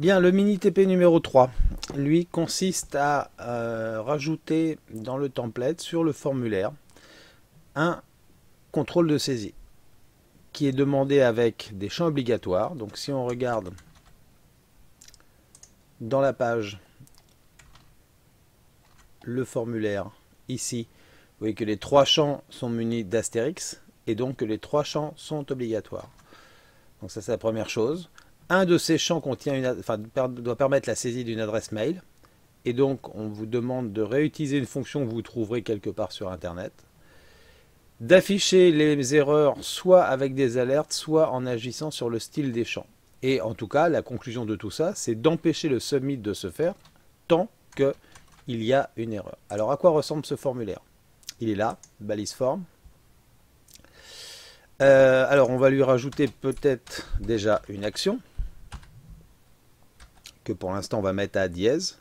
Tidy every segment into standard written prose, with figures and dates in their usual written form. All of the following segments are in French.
Bien, le mini TP numéro 3, lui, consiste à rajouter dans le template, sur le formulaire, un contrôle de saisie qui est demandé avec des champs obligatoires. Donc si on regarde dans la page le formulaire ici, vous voyez que les trois champs sont munis d'astérix et donc que les trois champs sont obligatoires. Donc ça c'est la première chose. Un de ces champs doit permettre la saisie d'une adresse mail et donc on vous demande de réutiliser une fonction que vous trouverez quelque part sur internet, d'afficher les erreurs soit avec des alertes, soit en agissant sur le style des champs. Et en tout cas, la conclusion de tout ça, c'est d'empêcher le submit de se faire tant qu'il y a une erreur. Alors à quoi ressemble ce formulaire? Il est là, balise forme. Alors on va lui rajouter peut-être déjà une action, que pour l'instant on va mettre à dièse.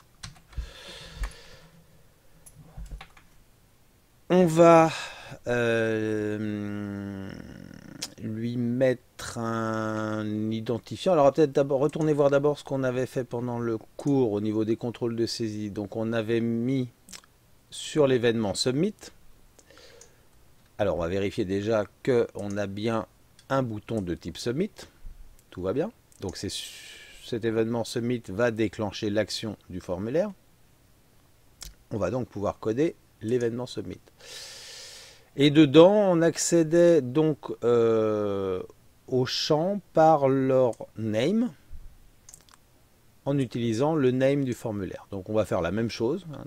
On va lui mettre un identifiant. Alors on va peut-être d'abord retourner voir d'abord ce qu'on avait fait pendant le cours au niveau des contrôles de saisie. Donc on avait mis sur l'événement submit. Alors on va vérifier déjà qu'on a bien un bouton de type submit. Tout va bien. Donc cet événement submit va déclencher l'action du formulaire. On va donc pouvoir coder l'événement submit. Et dedans, on accédait donc aux champs par leur name en utilisant le name du formulaire. Donc on va faire la même chose hein,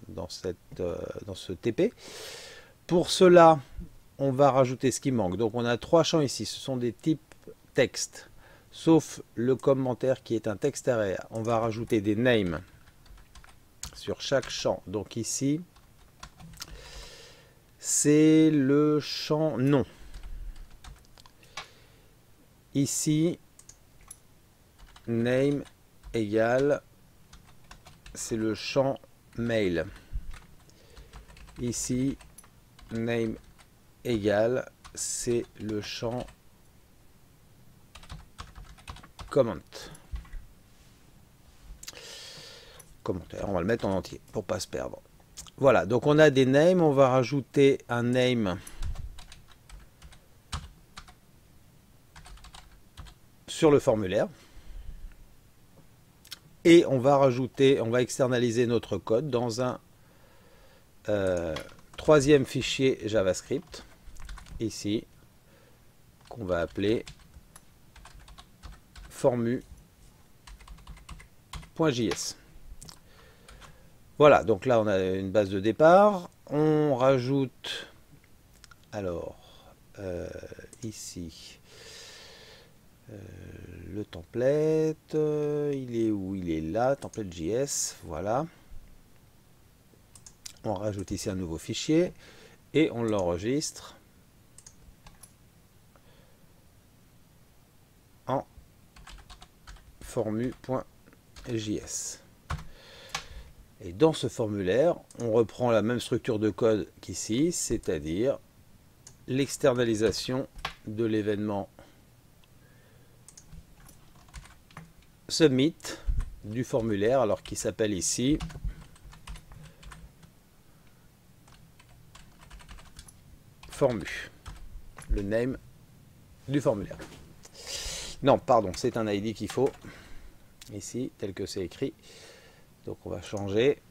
dans ce TP. Pour cela, on va rajouter ce qui manque. Donc on a trois champs ici, ce sont des types texte, sauf le commentaire qui est un texte area. On va rajouter des names sur chaque champ. Donc ici, c'est le champ nom. Ici, name égale, c'est le champ mail. Ici, name égale, c'est le champ comment. Commentaire, on va le mettre en entier pour pas se perdre. Voilà, donc on a des names, on va rajouter un name sur le formulaire. Et on va externaliser notre code dans un troisième fichier JavaScript, ici, qu'on va appeler formu.js. Voilà, donc là on a une base de départ. On rajoute, alors, ici, le template. Il est où? Il est là, template.js, voilà. On rajoute ici un nouveau fichier et on l'enregistre en formu.js. Et dans ce formulaire, on reprend la même structure de code qu'ici, c'est-à-dire l'externalisation de l'événement submit du formulaire, alors qui s'appelle ici formu, le name du formulaire. Non, pardon, c'est un ID qu'il faut ici, tel que c'est écrit. Donc on va changer,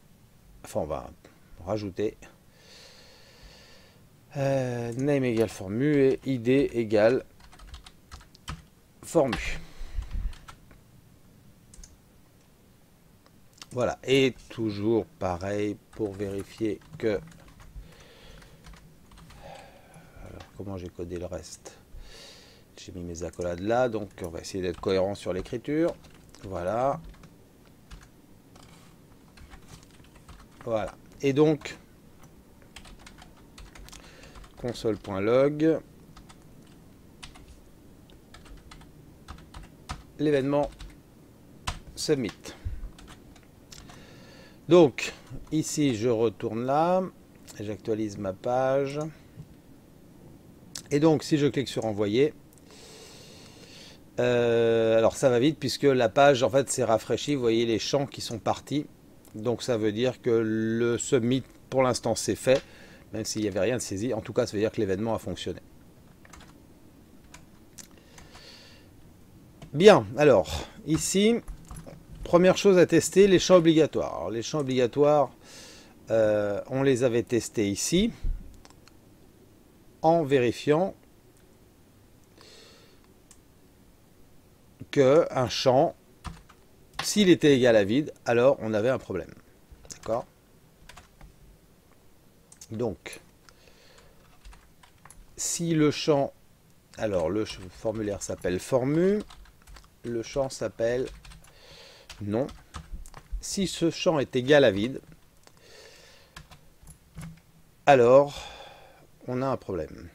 enfin on va rajouter name égale formu et id égale formu. Voilà, et toujours pareil pour vérifier que... Alors comment j'ai codé le reste? J'ai mis mes accolades là, donc on va essayer d'être cohérent sur l'écriture. Voilà. Voilà. Et donc, console.log, l'événement submit. Donc, ici, je retourne là, j'actualise ma page. Et donc, si je clique sur envoyer, alors Alors ça va vite puisque la page en fait s'est rafraîchie. Vous voyez les champs qui sont partis. Donc ça veut dire que le submit pour l'instant c'est fait. Même s'il n'y avait rien de saisi. En tout cas ça veut dire que l'événement a fonctionné. Bien, alors ici, première chose à tester, les champs obligatoires. Alors les champs obligatoires, on les avait testés ici en vérifiant que un champ, s'il était égal à vide, alors on avait un problème. D'accord? Donc, si le champ, alors le formulaire s'appelle formu, le champ s'appelle non. Si ce champ est égal à vide, alors on a un problème.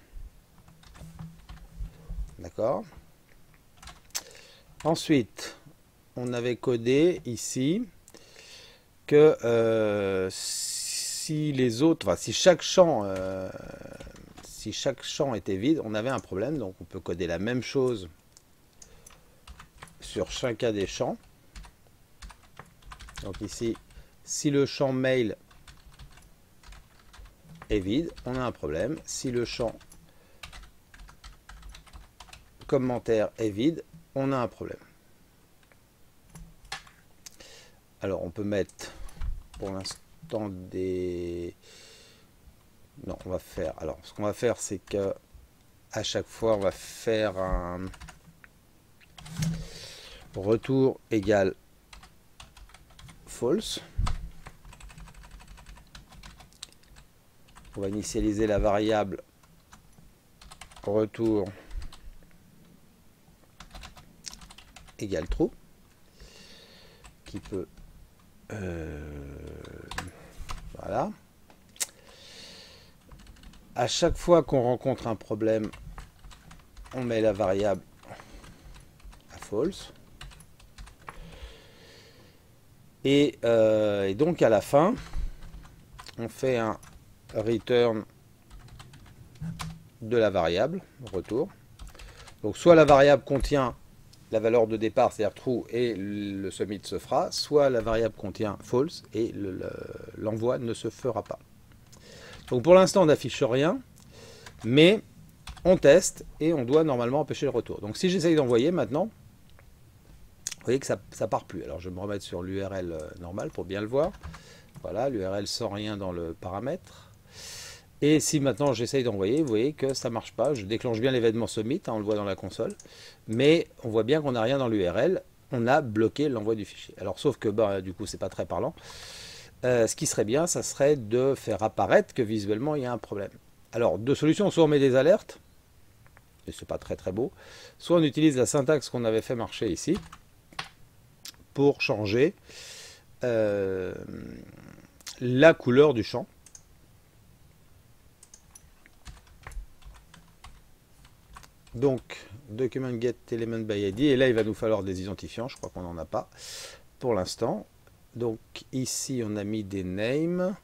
D'accord? Ensuite, on avait codé ici que si les autres, enfin, si chaque champ était vide, on avait un problème. Donc on peut coder la même chose sur chacun des champs. Donc ici, si le champ mail est vide, on a un problème. Si le champ commentaire est vide, on a un problème. Alors on peut mettre pour l'instant des... Non, on va faire... Alors ce qu'on va faire c'est que à chaque fois on va faire un retour égal false. On va initialiser la variable retour égale true qui peut voilà. À chaque fois qu'on rencontre un problème, on met la variable à false et donc à la fin on fait un return de la variable retour. Donc soit la variable contient la valeur de départ, c'est-à-dire true, et le submit se fera, soit la variable contient false et l'envoi ne se fera pas. Donc pour l'instant on n'affiche rien, mais on teste et on doit normalement empêcher le retour. Donc si j'essaye d'envoyer maintenant, vous voyez que ça part plus. Alors je vais me remettre sur l'URL normale pour bien le voir. Voilà, l'URL sans rien dans le paramètre. Et si maintenant j'essaye d'envoyer, vous voyez que ça ne marche pas. Je déclenche bien l'événement submit, on le voit dans la console. Mais on voit bien qu'on n'a rien dans l'URL. On a bloqué l'envoi du fichier. Alors sauf que du coup c'est pas très parlant. Ce qui serait bien, ça serait de faire apparaître que visuellement il y a un problème. Alors deux solutions, soit on met des alertes, et c'est pas très très beau, soit on utilise la syntaxe qu'on avait fait marcher ici, pour changer la couleur du champ. Donc, document get element by ID, et là il va nous falloir des identifiants, je crois qu'on n'en a pas pour l'instant. Donc ici on a mis des names,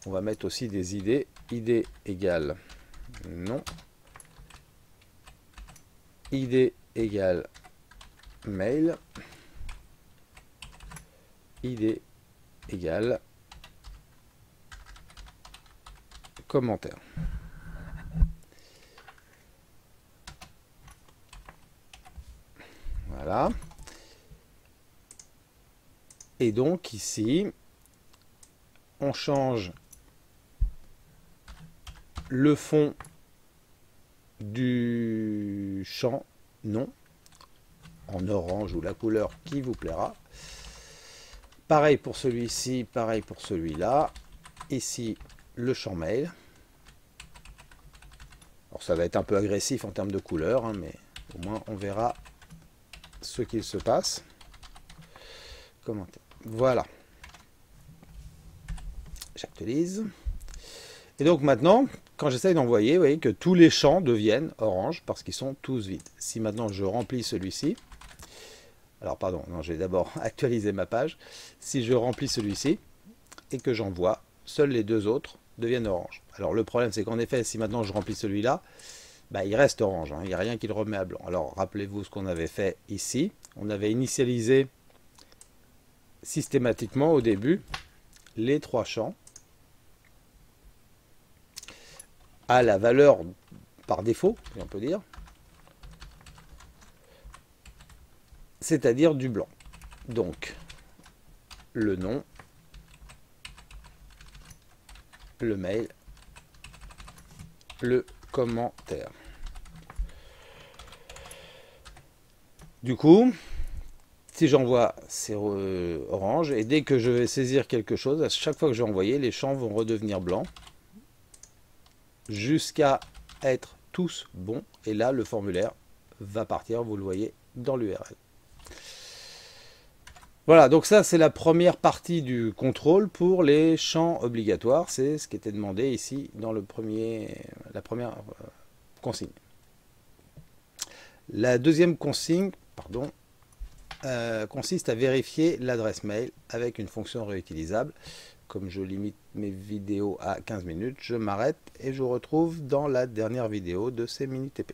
on va mettre aussi des ID, ID égale non, ID égale mail, ID égale commentaire. Voilà. Et donc ici, on change le fond du champ non en orange ou la couleur qui vous plaira. Pareil pour celui-ci, pareil pour celui-là. Ici, le champ mail. Alors ça va être un peu agressif en termes de couleur, hein, mais au moins on verra ce qu'il se passe. Commenter. Voilà. J'actualise. Et donc maintenant, quand j'essaye d'envoyer, vous voyez que tous les champs deviennent orange parce qu'ils sont tous vides. Si maintenant je remplis celui-ci, alors pardon, non, j'ai d'abord actualisé ma page. Si je remplis celui-ci et que j'envoie, seuls les deux autres deviennent orange. Alors le problème c'est qu'en effet, si maintenant je remplis celui-là, bah, il reste orange, hein, il n'y a rien qui le remet à blanc. Alors rappelez-vous ce qu'on avait fait ici. On avait initialisé systématiquement au début les trois champs à la valeur par défaut, si on peut dire, c'est-à-dire du blanc. Donc le nom, le mail, le commentaire. Du coup, si j'envoie, c'est orange, et dès que je vais saisir quelque chose, à chaque fois que je vais envoyer, les champs vont redevenir blancs, jusqu'à être tous bons, et là le formulaire va partir, vous le voyez dans l'URL. Voilà, donc ça c'est la première partie du contrôle pour les champs obligatoires, c'est ce qui était demandé ici dans la première consigne. La deuxième consigne, consiste à vérifier l'adresse mail avec une fonction réutilisable. Comme je limite mes vidéos à 15 minutes, je m'arrête et je vous retrouve dans la dernière vidéo de ces mini TP.